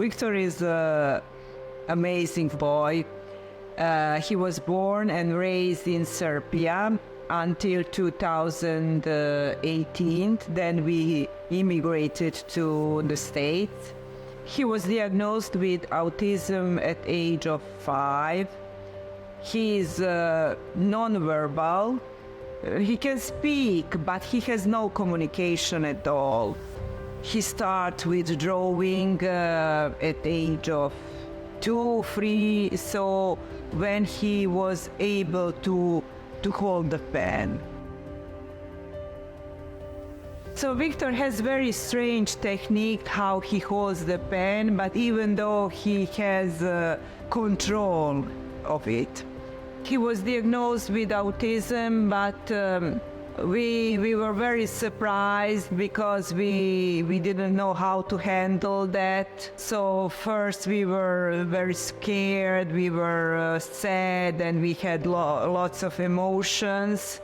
Victor is an amazing boy. He was born and raised in Serbia until 2018. Then we immigrated to the States. He was diagnosed with autism at age of 5. He is nonverbal. He can speak, but he has no communication at all. He started with drawing at age of 2, 3, so when he was able to hold the pen. So Victor has very strange technique how he holds the pen, but even though he has control of it. He was diagnosed with autism, but we were very surprised because we didn't know how to handle that. So first we were very scared, we were sad, and we had lots of emotions.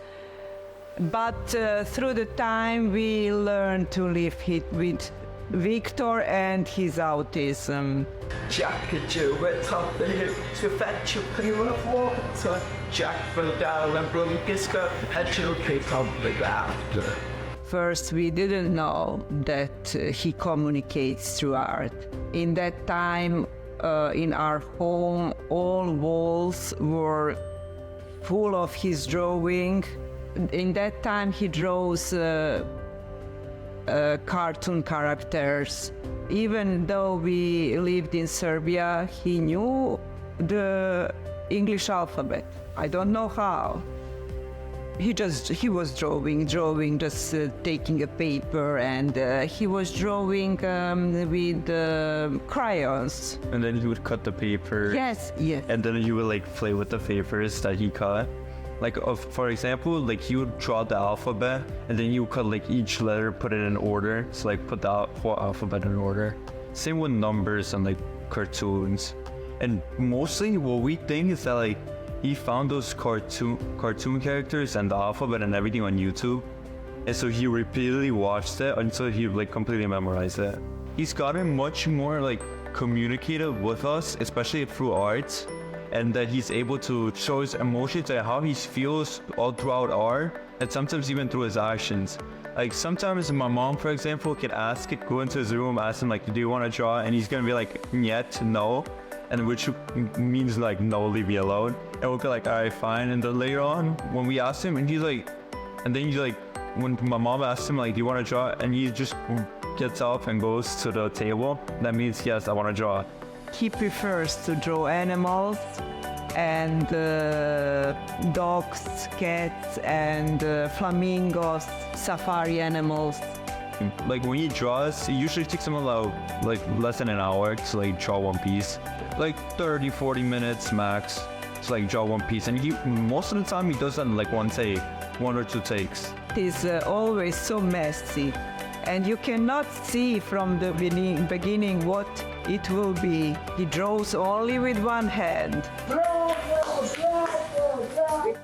But through the time we learned to live with Victor and his autism. Jack and Joe went up the hill to fetch a pail of water. Jack fell down and broke his skirt, and Joe came tumbling after. First, we didn't know that he communicates through art. In that time, in our home, all walls were full of his drawing. In that time, he draws cartoon characters. Even though we lived in Serbia, he knew the English alphabet. I don't know how. He was drawing, just taking a paper, and he was drawing with crayons. And then he would cut the paper. Yes. And then he would like play with the papers that he cut. Like, for example, like he would draw the alphabet, and then you would cut like each letter, put it in order. So like put the whole alphabet in order. Same with numbers and like cartoons. And mostly what we think is that like he found those cartoon characters and the alphabet and everything on YouTube. And so he repeatedly watched it until he like completely memorized it. He's gotten much more like communicative with us, especially through art. And that he's able to show his emotions and how he feels all throughout art, and sometimes even through his actions. Like sometimes my mom, for example, could go into his room, ask him like, do you want to draw? And he's gonna be like, yet, no. And which means like, no, leave me alone. And we'll be like, all right, fine. And then later on, when we asked him, and he's like, when my mom asked him like, do you want to draw? And he just gets up and goes to the table. That means, yes, I want to draw. He prefers to draw animals and dogs, cats, and flamingos, safari animals. Like when he draws, it usually takes him about like less than an hour to like draw one piece. Like 30-40 minutes max to like draw one piece. And most of the time he does that in like one take, 1 or 2 takes. It is always so messy, and you cannot see from the beginning what it will be. He draws only with one hand.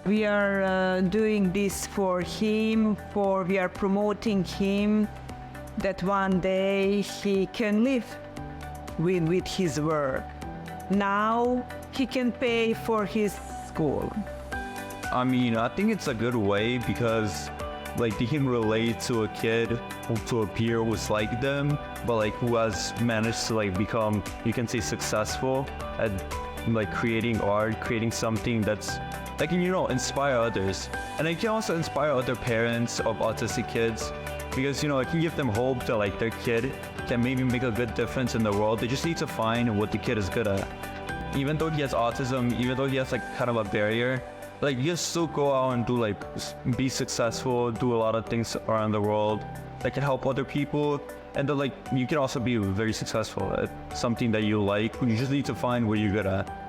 We are doing this for him, we are promoting him, that one day he can live with his work. Now he can pay for his school. I mean, I think it's a good way because like they can relate to a kid, to a peer who's like them, but like who has managed to like become, you can say, successful at like creating art, creating something that's that can, you know, inspire others. And it can also inspire other parents of autistic kids because, you know, it can give them hope that like their kid can maybe make a good difference in the world. They just need to find what the kid is good at. Even though he has autism, even though he has like kind of a barrier, like you still go out and do like be successful, do a lot of things around the world that can help other people, and then like you can also be very successful at something that you like. You just need to find what you're good at.